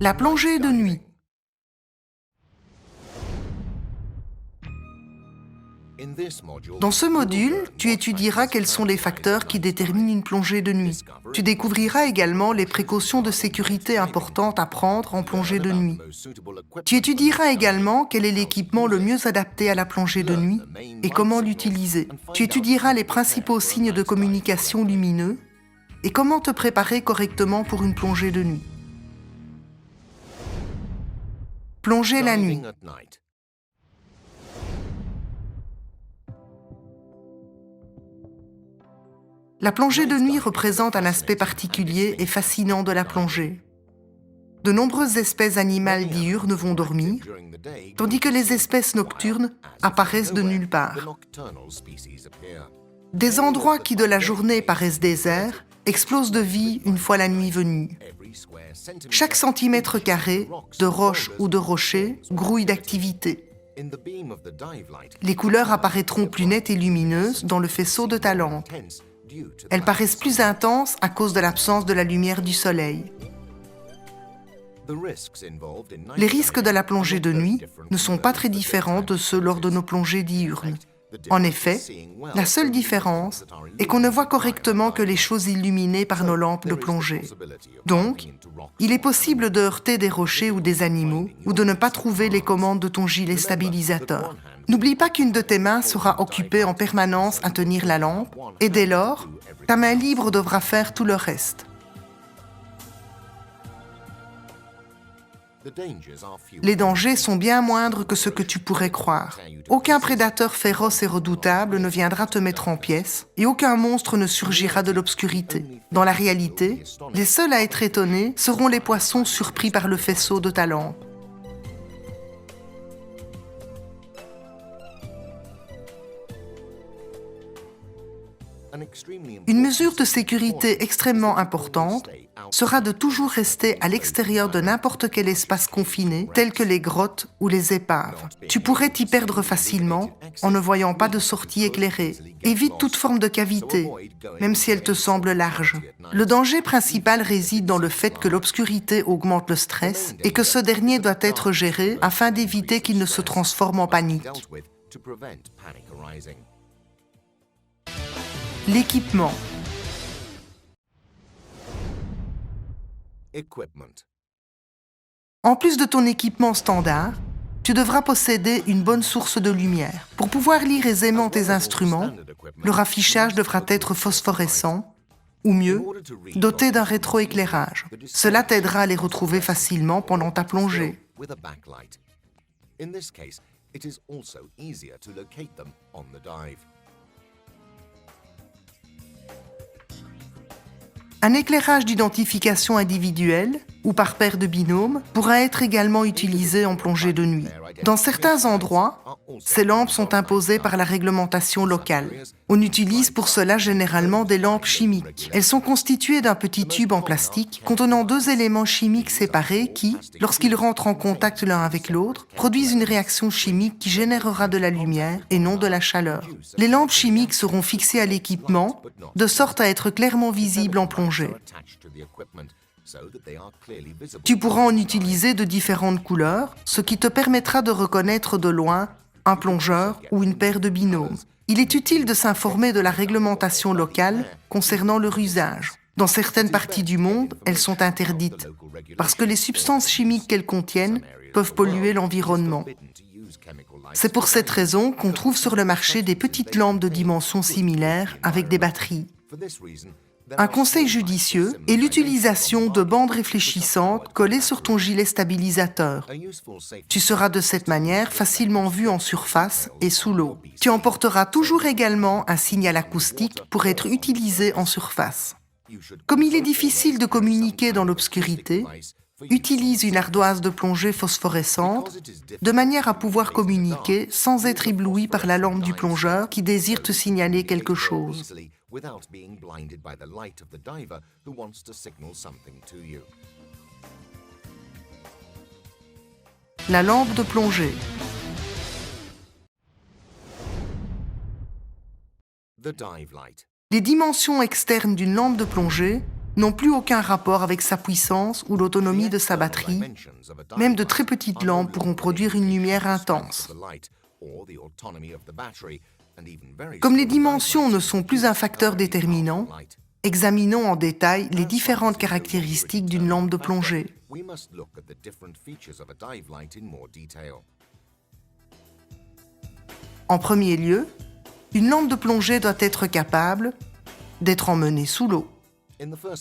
La plongée de nuit. Dans ce module, tu étudieras quels sont les facteurs qui déterminent une plongée de nuit. Tu découvriras également les précautions de sécurité importantes à prendre en plongée de nuit. Tu étudieras également quel est l'équipement le mieux adapté à la plongée de nuit et comment l'utiliser. Tu étudieras les principaux signes de communication lumineux et comment te préparer correctement pour une plongée de nuit. Plonger la nuit. La plongée de nuit représente un aspect particulier et fascinant de la plongée. De nombreuses espèces animales diurnes vont dormir, tandis que les espèces nocturnes apparaissent de nulle part. Des endroits qui de la journée paraissent déserts explosent de vie une fois la nuit venue. Chaque centimètre carré, de roche ou de rocher, grouille d'activité. Les couleurs apparaîtront plus nettes et lumineuses dans le faisceau de ta lampe. Elles paraissent plus intenses à cause de l'absence de la lumière du soleil. Les risques de la plongée de nuit ne sont pas très différents de ceux lors de nos plongées diurnes. En effet, la seule différence est qu'on ne voit correctement que les choses illuminées par nos lampes de plongée. Donc, il est possible de heurter des rochers ou des animaux ou de ne pas trouver les commandes de ton gilet stabilisateur. N'oublie pas qu'une de tes mains sera occupée en permanence à tenir la lampe et dès lors, ta main libre devra faire tout le reste. Les dangers sont bien moindres que ce que tu pourrais croire. Aucun prédateur féroce et redoutable ne viendra te mettre en pièces et aucun monstre ne surgira de l'obscurité. Dans la réalité, les seuls à être étonnés seront les poissons surpris par le faisceau de ta lampe. Une mesure de sécurité extrêmement importante sera de toujours rester à l'extérieur de n'importe quel espace confiné, tel que les grottes ou les épaves. Tu pourrais t'y perdre facilement en ne voyant pas de sortie éclairée. Évite toute forme de cavité, même si elle te semble large. Le danger principal réside dans le fait que l'obscurité augmente le stress et que ce dernier doit être géré afin d'éviter qu'il ne se transforme en panique. L'équipement. En plus de ton équipement standard, tu devras posséder une bonne source de lumière. Pour pouvoir lire aisément tes instruments, leur affichage devra être phosphorescent, ou mieux, doté d'un rétroéclairage. Cela t'aidera à les retrouver facilement pendant ta plongée. Un éclairage d'identification individuelle ou par paire de binômes pourra être également utilisé en plongée de nuit. Dans certains endroits, ces lampes sont imposées par la réglementation locale. On utilise pour cela généralement des lampes chimiques. Elles sont constituées d'un petit tube en plastique contenant deux éléments chimiques séparés qui, lorsqu'ils rentrent en contact l'un avec l'autre, produisent une réaction chimique qui générera de la lumière et non de la chaleur. Les lampes chimiques seront fixées à l'équipement de sorte à être clairement visibles en plongée. Tu pourras en utiliser de différentes couleurs, ce qui te permettra de reconnaître de loin un plongeur ou une paire de binômes. Il est utile de s'informer de la réglementation locale concernant leur usage. Dans certaines parties du monde, elles sont interdites, parce que les substances chimiques qu'elles contiennent peuvent polluer l'environnement. C'est pour cette raison qu'on trouve sur le marché des petites lampes de dimensions similaires avec des batteries. Un conseil judicieux est l'utilisation de bandes réfléchissantes collées sur ton gilet stabilisateur. Tu seras de cette manière facilement vu en surface et sous l'eau. Tu emporteras toujours également un signal acoustique pour être utilisé en surface. Comme il est difficile de communiquer dans l'obscurité, utilise une ardoise de plongée phosphorescente de manière à pouvoir communiquer sans être ébloui par la lampe du plongeur qui désire te signaler quelque chose. La lampe de plongée. Les dimensions externes d'une lampe de plongée n'ont plus aucun rapport avec sa puissance ou l'autonomie de sa batterie. Même de très petites lampes pourront produire une lumière intense. Comme les dimensions ne sont plus un facteur déterminant, examinons en détail les différentes caractéristiques d'une lampe de plongée. En premier lieu, une lampe de plongée doit être capable d'être emmenée sous l'eau.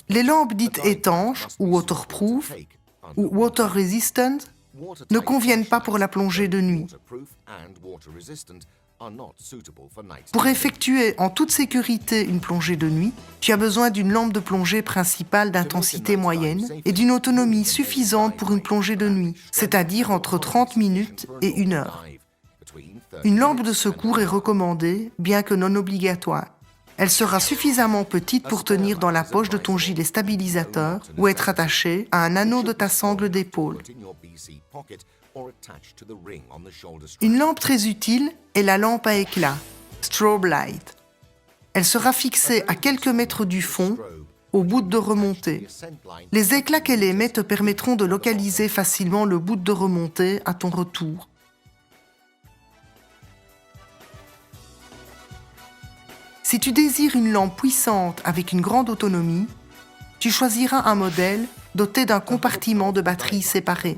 Les lampes dites étanches ou waterproof ou water resistant ne conviennent pas pour la plongée de nuit. Pour effectuer en toute sécurité une plongée de nuit, tu as besoin d'une lampe de plongée principale d'intensité moyenne et d'une autonomie suffisante pour une plongée de nuit, c'est-à-dire entre 30 minutes et 1 heure. Une lampe de secours est recommandée, bien que non obligatoire. Elle sera suffisamment petite pour tenir dans la poche de ton gilet stabilisateur ou être attachée à un anneau de ta sangle d'épaule. Une lampe très utile est la lampe à éclat, strobe light. Elle sera fixée à quelques mètres du fond, au bout de remontée. Les éclats qu'elle émet te permettront de localiser facilement le bout de remontée à ton retour. Si tu désires une lampe puissante avec une grande autonomie, tu choisiras un modèle doté d'un compartiment de batterie séparé.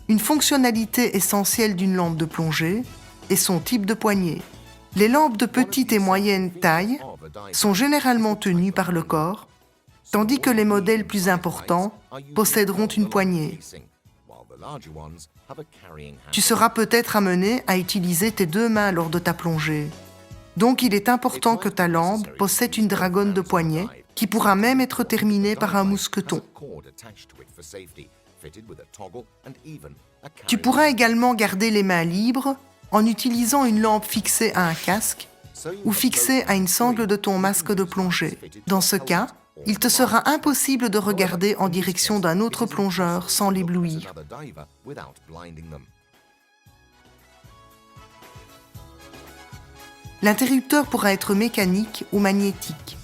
Une fonctionnalité essentielle d'une lampe de plongée est son type de poignée. Les lampes de petite et moyenne taille sont généralement tenues par le corps, tandis que les modèles plus importants posséderont une poignée. Tu seras peut-être amené à utiliser tes 2 mains lors de ta plongée. Donc il est important que ta lampe possède une dragonne de poignet qui pourra même être terminée par un mousqueton. Tu pourras également garder les mains libres en utilisant une lampe fixée à un casque ou fixée à une sangle de ton masque de plongée. Dans ce cas, il te sera impossible de regarder en direction d'un autre plongeur sans l'éblouir. L'interrupteur pourra être mécanique ou magnétique.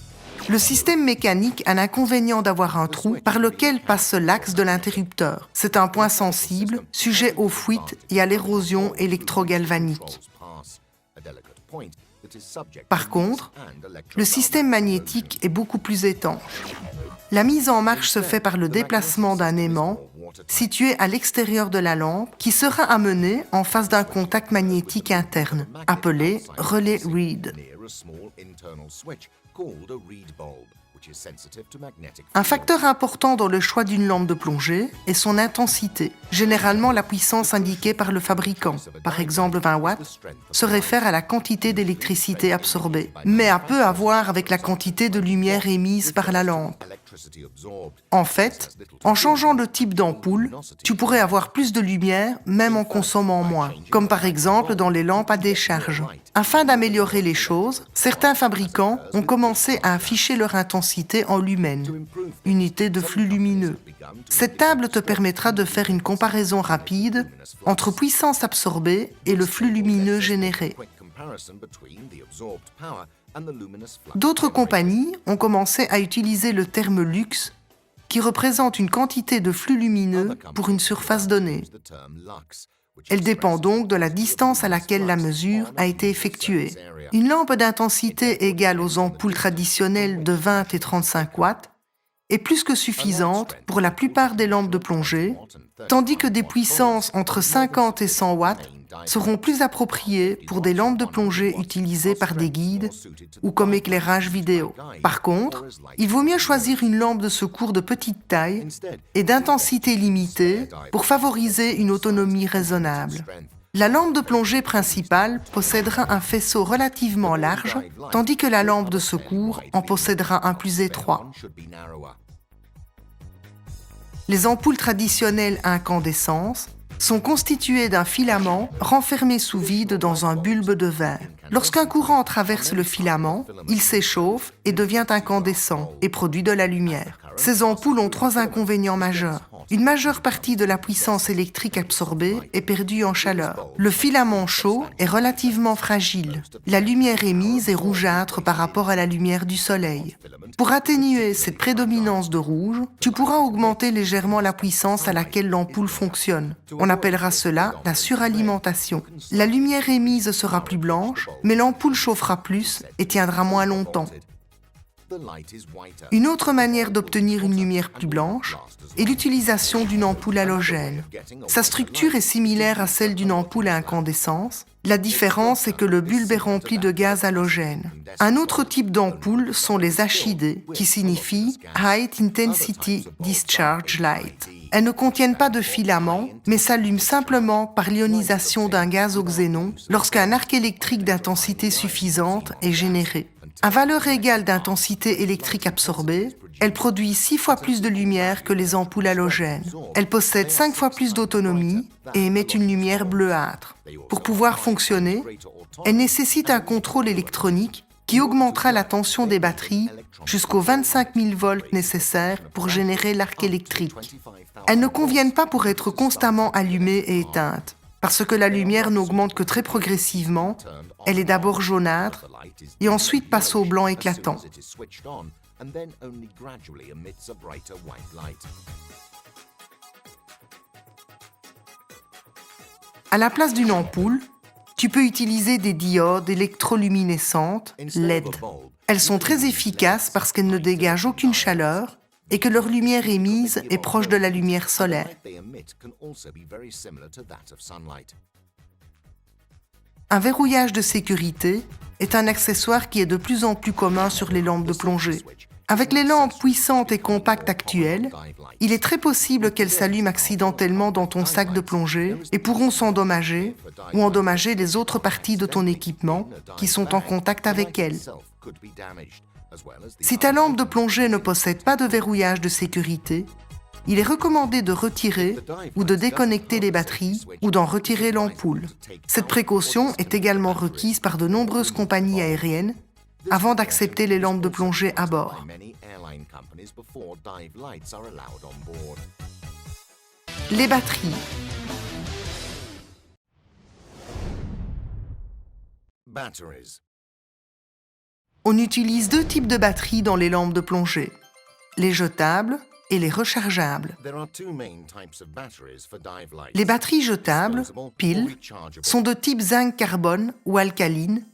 Le système mécanique a l'inconvénient d'avoir un trou par lequel passe l'axe de l'interrupteur. C'est un point sensible, sujet aux fuites et à l'érosion électrogalvanique. Par contre, le système magnétique est beaucoup plus étanche. La mise en marche se fait par le déplacement d'un aimant situé à l'extérieur de la lampe qui sera amené en face d'un contact magnétique interne, appelé relais Reed. Un facteur important dans le choix d'une lampe de plongée est son intensité. Généralement, la puissance indiquée par le fabricant, par exemple 20 watts, se réfère à la quantité d'électricité absorbée, mais a peu à voir avec la quantité de lumière émise par la lampe. En fait, en changeant le type d'ampoule, tu pourrais avoir plus de lumière même en consommant moins, comme par exemple dans les lampes à décharge. Afin d'améliorer les choses, certains fabricants ont commencé à afficher leur intensité en lumens, unité de flux lumineux. Cette table te permettra de faire une comparaison rapide entre puissance absorbée et le flux lumineux généré. D'autres compagnies ont commencé à utiliser le terme lux, qui représente une quantité de flux lumineux pour une surface donnée. Elle dépend donc de la distance à laquelle la mesure a été effectuée. Une lampe d'intensité égale aux ampoules traditionnelles de 20 et 35 watts est plus que suffisante pour la plupart des lampes de plongée, tandis que des puissances entre 50 et 100 watts seront plus appropriées pour des lampes de plongée utilisées par des guides ou comme éclairage vidéo. Par contre, il vaut mieux choisir une lampe de secours de petite taille et d'intensité limitée pour favoriser une autonomie raisonnable. La lampe de plongée principale possédera un faisceau relativement large, tandis que la lampe de secours en possédera un plus étroit. Les ampoules traditionnelles à incandescence sont constituées d'un filament renfermé sous vide dans un bulbe de verre. Lorsqu'un courant traverse le filament, il s'échauffe et devient incandescent et produit de la lumière. Ces ampoules ont 3 inconvénients majeurs. Une majeure partie de la puissance électrique absorbée est perdue en chaleur. Le filament chaud est relativement fragile. La lumière émise est rougeâtre par rapport à la lumière du soleil. Pour atténuer cette prédominance de rouge, tu pourras augmenter légèrement la puissance à laquelle l'ampoule fonctionne. On appellera cela la suralimentation. La lumière émise sera plus blanche, mais l'ampoule chauffera plus et tiendra moins longtemps. Une autre manière d'obtenir une lumière plus blanche est l'utilisation d'une ampoule halogène. Sa structure est similaire à celle d'une ampoule à incandescence. La différence est que le bulbe est rempli de gaz halogène. Un autre type d'ampoule sont les HID, qui signifie High Intensity Discharge Light. Elles ne contiennent pas de filament, mais s'allument simplement par l'ionisation d'un gaz au xénon lorsqu'un arc électrique d'intensité suffisante est généré. À valeur égale d'intensité électrique absorbée, elle produit 6 fois plus de lumière que les ampoules halogènes. Elle possède 5 fois plus d'autonomie et émet une lumière bleuâtre. Pour pouvoir fonctionner, elle nécessite un contrôle électronique qui augmentera la tension des batteries jusqu'aux 25 000 volts nécessaires pour générer l'arc électrique. Elles ne conviennent pas pour être constamment allumées et éteintes. Parce que la lumière n'augmente que très progressivement, elle est d'abord jaunâtre et ensuite passe au blanc éclatant. À la place d'une ampoule, tu peux utiliser des diodes électroluminescentes LED. Elles sont très efficaces parce qu'elles ne dégagent aucune chaleur et que leur lumière émise est proche de la lumière solaire. Un verrouillage de sécurité est un accessoire qui est de plus en plus commun sur les lampes de plongée. Avec les lampes puissantes et compactes actuelles, il est très possible qu'elles s'allument accidentellement dans ton sac de plongée et pourront s'endommager ou endommager les autres parties de ton équipement qui sont en contact avec elles. Si ta lampe de plongée ne possède pas de verrouillage de sécurité, il est recommandé de retirer ou de déconnecter les batteries ou d'en retirer l'ampoule. Cette précaution est également requise par de nombreuses compagnies aériennes avant d'accepter les lampes de plongée à bord. Les batteries. On utilise 2 types de batteries dans les lampes de plongée, les jetables et les rechargeables. Les batteries jetables, piles, sont de type zinc-carbone ou alcaline,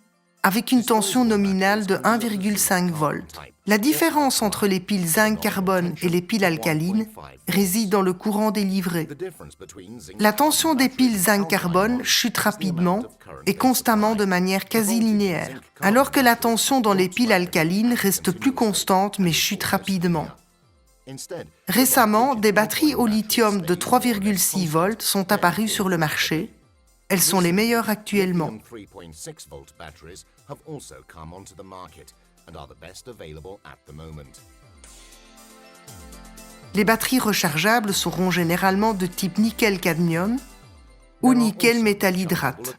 avec une tension nominale de 1,5 volts. La différence entre les piles zinc-carbone et les piles alcalines réside dans le courant délivré. La tension des piles zinc-carbone chute rapidement et constamment de manière quasi linéaire, alors que la tension dans les piles alcalines reste plus constante mais chute rapidement. Récemment, des batteries au lithium de 3,6 volts sont apparues sur le marché. Elles sont les meilleures actuellement. Les batteries rechargeables seront généralement de type nickel-cadmium ou nickel-métallhydrate.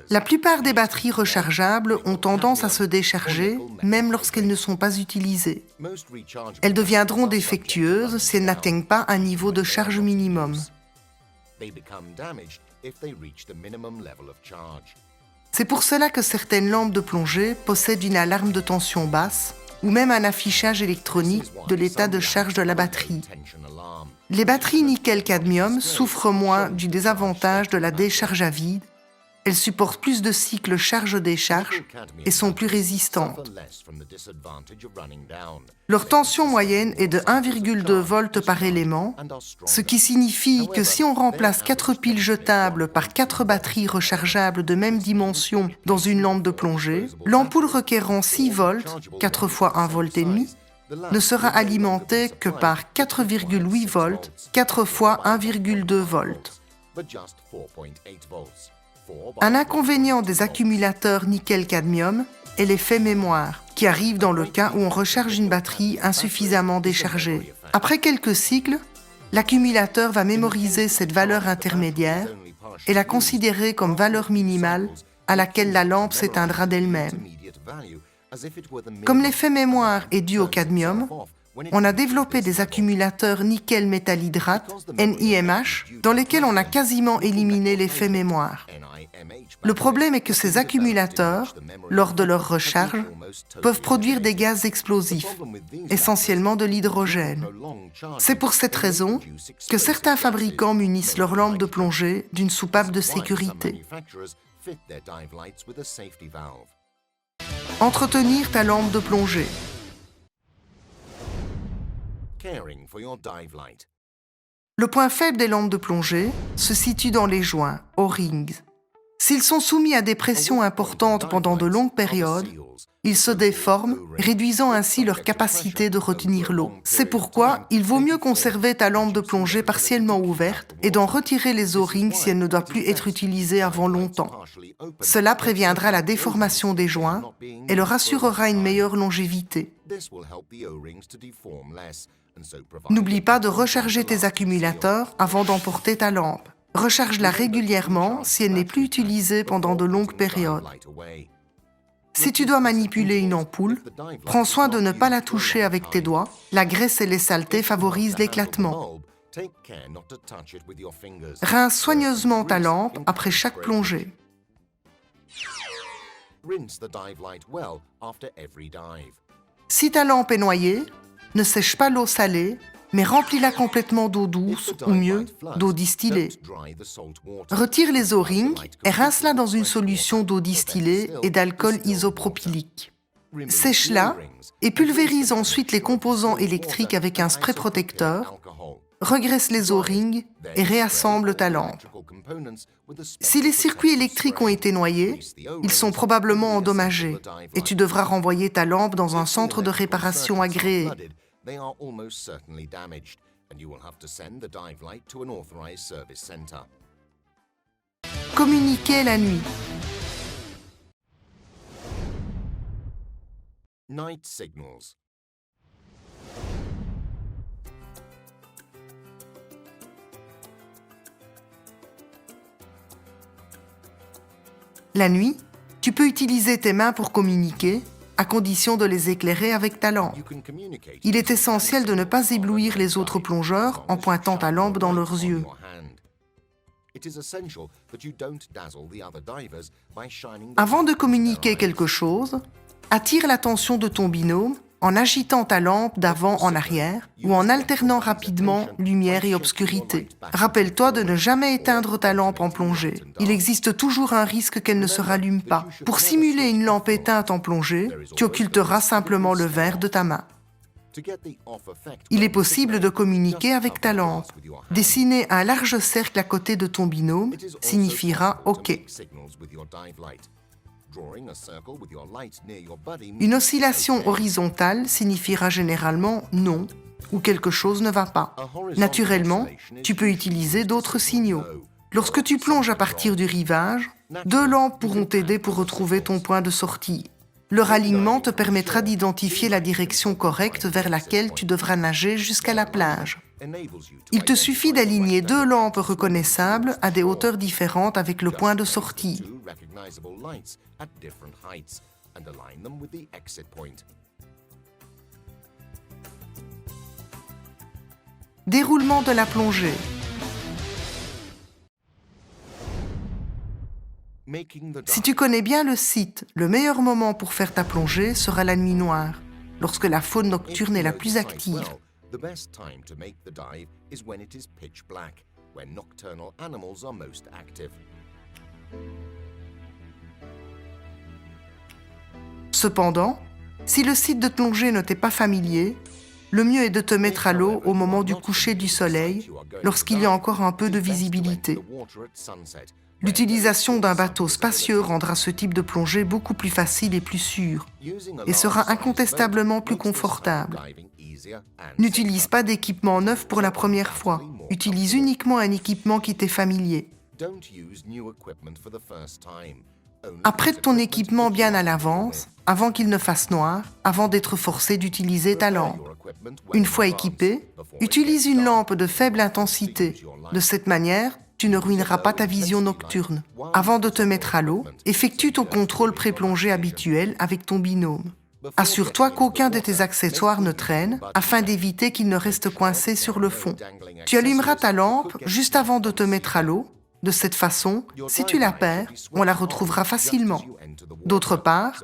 La plupart des batteries rechargeables ont tendance à se décharger même lorsqu'elles ne sont pas utilisées. Elles deviendront défectueuses si elles n'atteignent pas un niveau de charge minimum. C'est pour cela que certaines lampes de plongée possèdent une alarme de tension basse ou même un affichage électronique de l'état de charge de la batterie. Les batteries nickel-cadmium souffrent moins du désavantage de la décharge à vide. Elles supportent plus de cycles charge-décharge et sont plus résistantes. Leur tension moyenne est de 1,2 volts par élément, ce qui signifie que si on remplace 4 piles jetables par 4 batteries rechargeables de même dimension dans une lampe de plongée, l'ampoule requérant 6 volts, 4 fois 1,5 volts, ne sera alimentée que par 4,8 volts, 4 fois 1,2 volts. Un inconvénient des accumulateurs nickel-cadmium est l'effet mémoire, qui arrive dans le cas où on recharge une batterie insuffisamment déchargée. Après quelques cycles, l'accumulateur va mémoriser cette valeur intermédiaire et la considérer comme valeur minimale à laquelle la lampe s'éteindra d'elle-même. Comme l'effet mémoire est dû au cadmium, On a développé des accumulateurs nickel-métal-hydrate, NiMH, dans lesquels on a quasiment éliminé l'effet mémoire. Le problème est que ces accumulateurs, lors de leur recharge, peuvent produire des gaz explosifs, essentiellement de l'hydrogène. C'est pour cette raison que certains fabricants munissent leurs lampes de plongée d'une soupape de sécurité. Entretenir ta lampe de plongée. Le point faible des lampes de plongée se situe dans les joints, O-rings. S'ils sont soumis à des pressions importantes pendant de longues périodes, ils se déforment, réduisant ainsi leur capacité de retenir l'eau. C'est pourquoi il vaut mieux conserver ta lampe de plongée partiellement ouverte et d'en retirer les O-rings si elle ne doit plus être utilisée avant longtemps. Cela préviendra la déformation des joints et leur assurera une meilleure longévité. N'oublie pas de recharger tes accumulateurs avant d'emporter ta lampe. Recharge-la régulièrement si elle n'est plus utilisée pendant de longues périodes. Si tu dois manipuler une ampoule, prends soin de ne pas la toucher avec tes doigts. La graisse et les saletés favorisent l'éclatement. Rince soigneusement ta lampe après chaque plongée. Si ta lampe est noyée, ne sèche pas l'eau salée, mais remplis-la complètement d'eau douce, ou mieux, d'eau distillée. Retire les O-rings et rince-la dans une solution d'eau distillée et d'alcool isopropylique. Sèche-la et pulvérise ensuite les composants électriques avec un spray protecteur, regraisse les O-rings et réassemble ta lampe. Si les circuits électriques ont été noyés, ils sont probablement endommagés et tu devras renvoyer ta lampe dans un centre de réparation agréé. They are almost certainly damaged, and you will have to send the dive light to an authorized service center. Communiquer la nuit. Night signals. La nuit, tu peux utiliser tes mains pour communiquer, à condition de les éclairer avec ta lampe. Il est essentiel de ne pas éblouir les autres plongeurs en pointant ta lampe dans leurs yeux. Avant de communiquer quelque chose, attire l'attention de ton binôme en agitant ta lampe d'avant en arrière ou en alternant rapidement lumière et obscurité. Rappelle-toi de ne jamais éteindre ta lampe en plongée. Il existe toujours un risque qu'elle ne se rallume pas. Pour simuler une lampe éteinte en plongée, tu occulteras simplement le verre de ta main. Il est possible de communiquer avec ta lampe. Dessiner un large cercle à côté de ton binôme signifiera OK. Une oscillation horizontale signifiera généralement non ou quelque chose ne va pas. Naturellement, tu peux utiliser d'autres signaux. Lorsque tu plonges à partir du rivage, 2 lampes pourront t'aider pour retrouver ton point de sortie. Leur alignement te permettra d'identifier la direction correcte vers laquelle tu devras nager jusqu'à la plage. Il te suffit d'aligner 2 lampes reconnaissables à des hauteurs différentes avec le point de sortie. Déroulement de la plongée. Si tu connais bien le site, le meilleur moment pour faire ta plongée sera la nuit noire, lorsque la faune nocturne est la plus active. The best time to make the dive is when it is pitch black, when nocturnal animals are most active. Cependant, si le site de plongée ne t'est pas familier, le mieux est de te mettre à l'eau au moment du coucher du soleil, lorsqu'il y a encore un peu de visibilité. L'utilisation d'un bateau spacieux rendra ce type de plongée beaucoup plus facile et plus sûr, et sera incontestablement plus confortable. N'utilise pas d'équipement neuf pour la première fois. Utilise uniquement un équipement qui t'est familier. Apprête ton équipement bien à l'avance, avant qu'il ne fasse noir, avant d'être forcé d'utiliser ta lampe. Une fois équipé, utilise une lampe de faible intensité. De cette manière, tu ne ruineras pas ta vision nocturne. Avant de te mettre à l'eau, effectue ton contrôle pré-plongée habituel avec ton binôme. Assure-toi qu'aucun de tes accessoires ne traîne afin d'éviter qu'il ne reste coincé sur le fond. Tu allumeras ta lampe juste avant de te mettre à l'eau. De cette façon, si tu la perds, on la retrouvera facilement. D'autre part,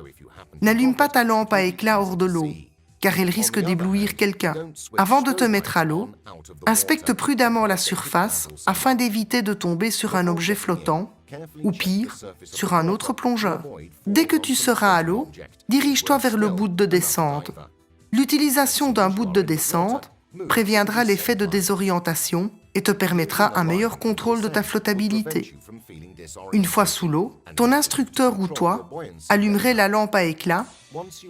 n'allume pas ta lampe à éclat hors de l'eau, car elle risque d'éblouir quelqu'un. Avant de te mettre à l'eau, inspecte prudemment la surface afin d'éviter de tomber sur un objet flottant, ou pire, sur un autre plongeur. Dès que tu seras à l'eau, dirige-toi vers le bout de descente. L'utilisation d'un bout de descente préviendra l'effet de désorientation et te permettra un meilleur contrôle de ta flottabilité. Une fois sous l'eau, ton instructeur ou toi allumerait la lampe à éclat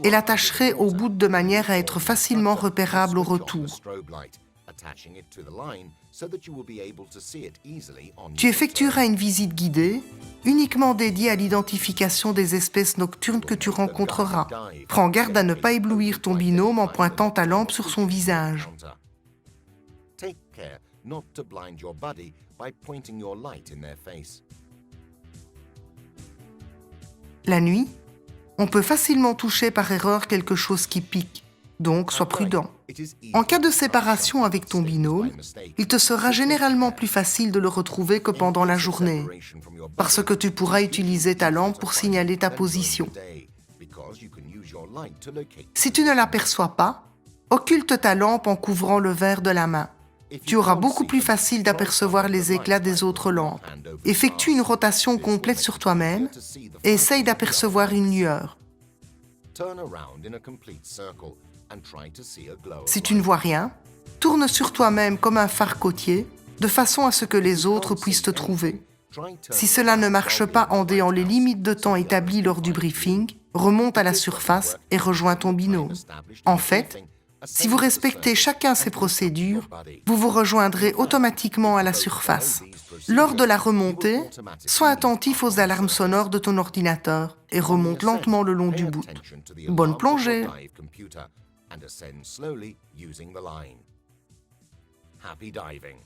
et l'attacherait au bout de manière à être facilement repérable au retour. Tu effectueras une visite guidée, uniquement dédiée à l'identification des espèces nocturnes que tu rencontreras. Prends garde à ne pas éblouir ton binôme en pointant ta lampe sur son visage. Take care not to blind your buddy by pointing your light in their face. La nuit, on peut facilement toucher par erreur quelque chose qui pique, donc sois prudent. En cas de séparation avec ton binôme, il te sera généralement plus facile de le retrouver que pendant la journée, parce que tu pourras utiliser ta lampe pour signaler ta position. Si tu ne l'aperçois pas, occulte ta lampe en couvrant le verre de la main. Tu auras beaucoup plus facile d'apercevoir les éclats des autres lampes. Effectue une rotation complète sur toi-même et essaye d'apercevoir une lueur. Si tu ne vois rien, tourne sur toi-même comme un phare côtier, de façon à ce que les autres puissent te trouver. Si cela ne marche pas en déant les limites de temps établies lors du briefing, remonte à la surface et rejoins ton binôme. En fait, si vous respectez chacun ses procédures, vous vous rejoindrez automatiquement à la surface. Lors de la remontée, sois attentif aux alarmes sonores de ton ordinateur et remonte lentement le long du bout. Bonne plongée! Happy diving.